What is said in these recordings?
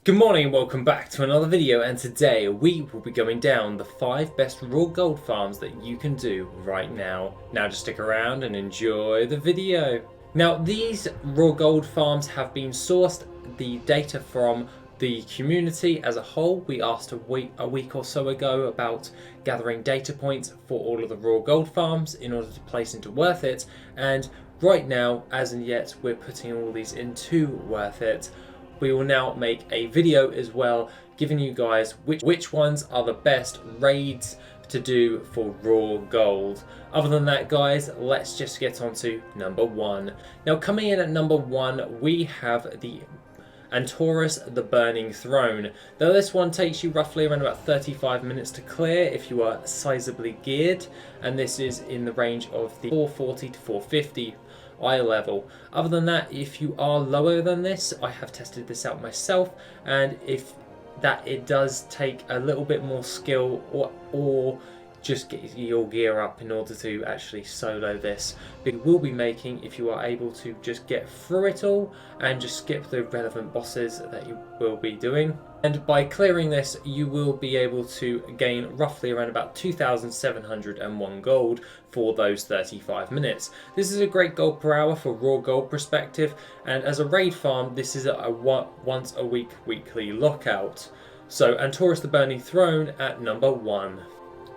Good morning and welcome back to another video, and today we will be going down the 5 best raw gold farms that you can do right now. Now just stick around and enjoy the video. Now these raw gold farms have been sourced the data from the community as a whole. We asked a week or so ago about gathering data points for all of the raw gold farms in order to place into Worth It, and right now, as in yet, we're putting all these into Worth It. We will now make a video as well, giving you guys which ones are the best raids to do for raw gold. Other than that, guys, let's just get on to number 1. Now, coming in at number 1, we have the Antorus, the Burning Throne. Now this one takes you roughly around about 35 minutes to clear if you are sizably geared, and this is in the range of the 440 to 450 eye level. Other than that, if you are lower than this, I have tested this out myself, and if that it does take a little bit more skill or just get your gear up in order to actually solo this. We will be making, if you are able to just get through it all and just skip the relevant bosses that you will be doing. And by clearing this, you will be able to gain roughly around about 2,701 gold for those 35 minutes. This is a great gold per hour for raw gold perspective, and as a raid farm, this is a once a week weekly lockout. So Antorus the Burning Throne at number 1.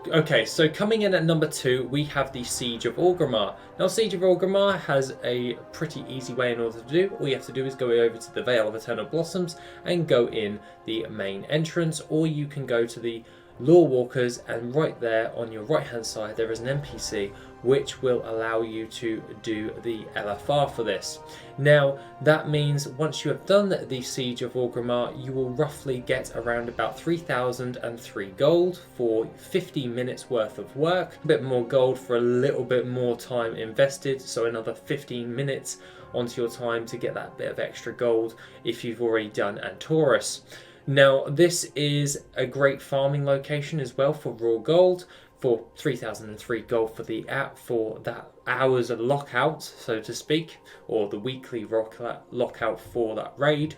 Okay, so coming in at number 2, we have the Siege of Orgrimmar. Now, Siege of Orgrimmar has a pretty easy way in order to do. All you have to do is go over to the Vale of Eternal Blossoms and go in the main entrance, or you can go to the Lore Walkers, and right there on your right hand side there is an NPC which will allow you to do the LFR for this. Now that means once you have done the Siege of Orgrimmar, you will roughly get around about 3,003 gold for 50 minutes worth of work, a bit more gold for a little bit more time invested, so another 15 minutes onto your time to get that bit of extra gold if you've already done Antorus. Now this is a great farming location as well for raw gold, for 3,003 gold for that hours of lockout, so to speak, or the weekly lockout for that raid.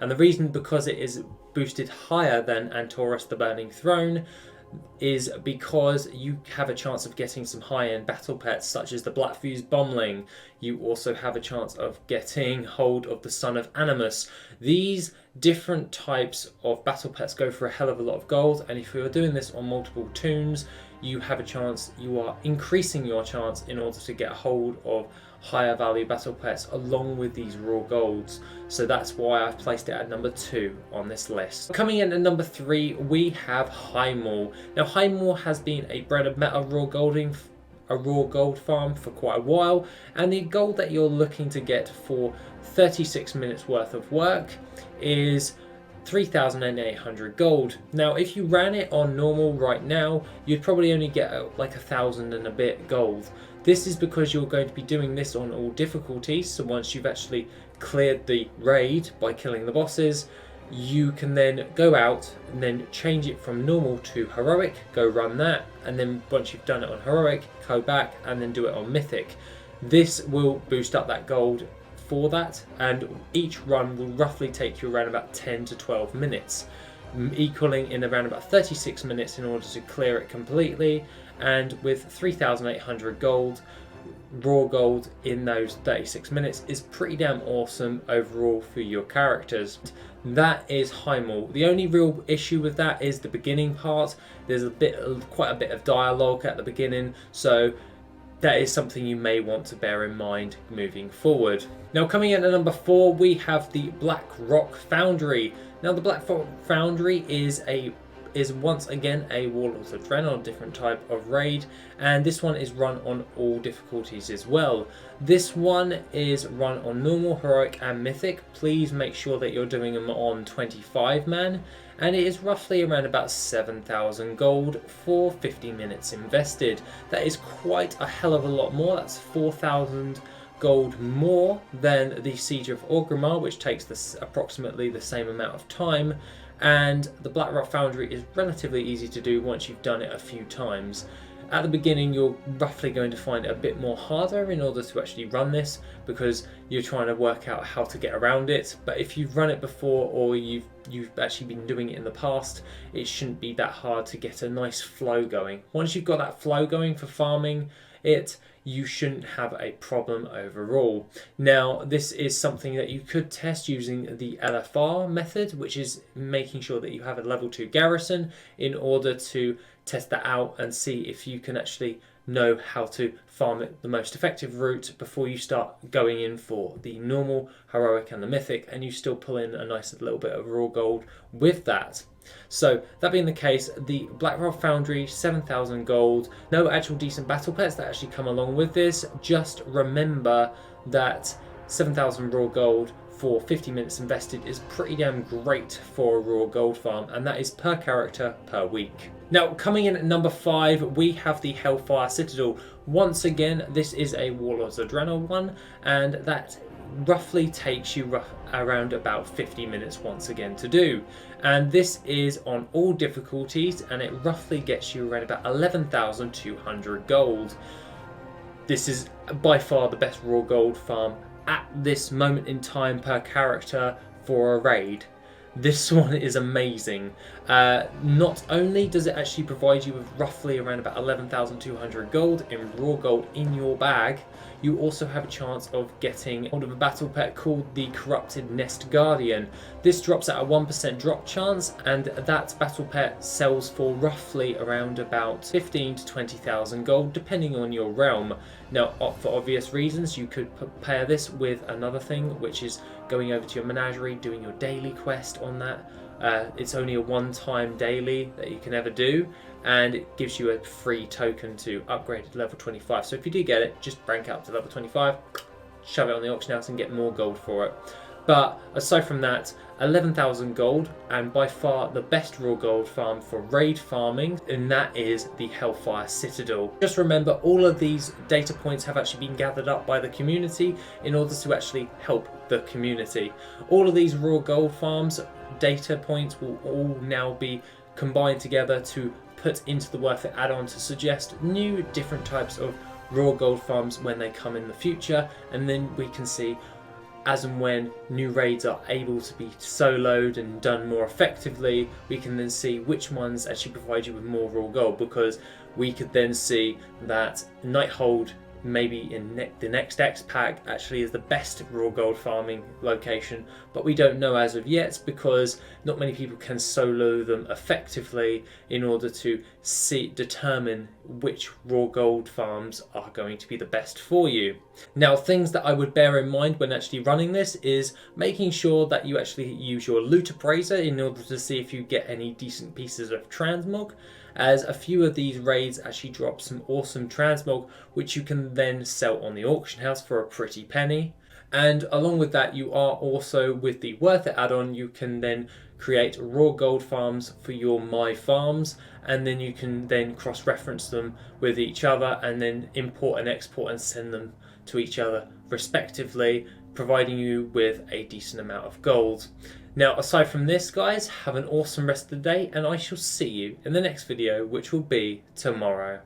And the reason, because it is boosted higher than Antorus the Burning Throne, is because you have a chance of getting some high-end battle pets such as the Blackfused Bombling. You also have a chance of getting hold of the Son of Animus. These different types of battle pets go for a hell of a lot of gold, and if you are doing this on multiple toons, you have a chance, you are increasing your chance in order to get hold of higher value battle pets along with these raw golds. So that's why I've placed it at number 2 on this list. Coming in at number 3, we have Highmaul. Now Highmaul has been a bread and butter raw gold farm for quite a while, and the gold that you're looking to get for 36 minutes worth of work is 3,800 gold. Now if you ran it on normal right now, you'd probably only get like 1,000 and a bit gold. This is because you're going to be doing this on all difficulties, so once you've actually cleared the raid by killing the bosses, you can then go out and then change it from normal to heroic, go run that, and then once you've done it on heroic, go back and then do it on mythic. This will boost up that gold for that, and each run will roughly take you around about 10 to 12 minutes, equaling in around about 36 minutes in order to clear it completely. And with 3,800 gold, raw gold in those 36 minutes is pretty damn awesome overall for your characters. That is Highmaul. The only real issue with that is the beginning part. There's quite a bit of dialogue at the beginning, so that is something you may want to bear in mind moving forward. Now coming in at number 4, we have the Blackrock Foundry. Now the Blackrock Foundry is once again a Warlords of Draenor, a different type of raid, and this one is run on all difficulties as well. This one is run on normal, heroic and mythic. Please make sure that you're doing them on 25 man, and it is roughly around about 7,000 gold for 50 minutes invested. That is quite a hell of a lot more. That's 4,000 gold more than the Siege of Orgrimmar, which takes approximately the same amount of time. And the Blackrock Foundry is relatively easy to do once you've done it a few times. At the beginning you're roughly going to find it a bit more harder in order to actually run this, because you're trying to work out how to get around it. But if you've run it before, or you've actually been doing it in the past, it shouldn't be that hard to get a nice flow going. Once you've got that flow going for farming it, you shouldn't have a problem overall. Now, this is something that you could test using the LFR method, which is making sure that you have a level 2 garrison in order to test that out and see if you can actually know how to farm it the most effective route before you start going in for the normal, heroic and the mythic, and you still pull in a nice little bit of raw gold with that. So that being the case, the Blackrock Foundry, 7,000 gold, no actual decent battle pets that actually come along with this. Just remember that 7,000 raw gold for 50 minutes invested is pretty damn great for a raw gold farm, and that is per character per week. Now, coming in at number 5, we have the Hellfire Citadel. Once again, this is a Warlords Adrenal one, and that roughly takes you around about 50 minutes once again to do. And this is on all difficulties, and it roughly gets you around about 11,200 gold. This is by far the best raw gold farm at this moment in time per character for a raid. This one is amazing. Not only does it actually provide you with roughly around about 11,200 gold in raw gold in your bag, you also have a chance of getting hold of a battle pet called the Corrupted Nest Guardian. This drops at a 1% drop chance, and that battle pet sells for roughly around about 15 to 20,000 gold depending on your realm. Now, for obvious reasons, you could pair this with another thing, which is going over to your menagerie, doing your daily quest on that. It's only a one-time daily that you can ever do, and it gives you a free token to upgrade to level 25. So if you do get it, just rank up to level 25, shove it on the auction house and get more gold for it. But aside from that, 11,000 gold, and by far the best raw gold farm for raid farming, and that is the Hellfire Citadel. Just remember, all of these data points have actually been gathered up by the community in order to actually help the community. All of these raw gold farms data points will all now be combined together to put into the Worth It add-on to suggest new different types of raw gold farms when they come in the future, and then we can see as and when new raids are able to be soloed and done more effectively, we can then see which ones actually provide you with more raw gold, because we could then see that Nighthold maybe in the next X pack actually is the best raw gold farming location, but we don't know as of yet because not many people can solo them effectively in order to determine which raw gold farms are going to be the best for you. Now, things that I would bear in mind when actually running this is making sure that you actually use your loot appraiser in order to see if you get any decent pieces of transmog, as a few of these raids actually drop some awesome transmog which you can then sell on the auction house for a pretty penny. And along with that, you are also, with the Worth It add-on, you can then create raw gold farms for your My Farms, and then you can then cross-reference them with each other and then import and export and send them to each other respectively, providing you with a decent amount of gold. Now, aside from this, guys, have an awesome rest of the day, and I shall see you in the next video, which will be tomorrow.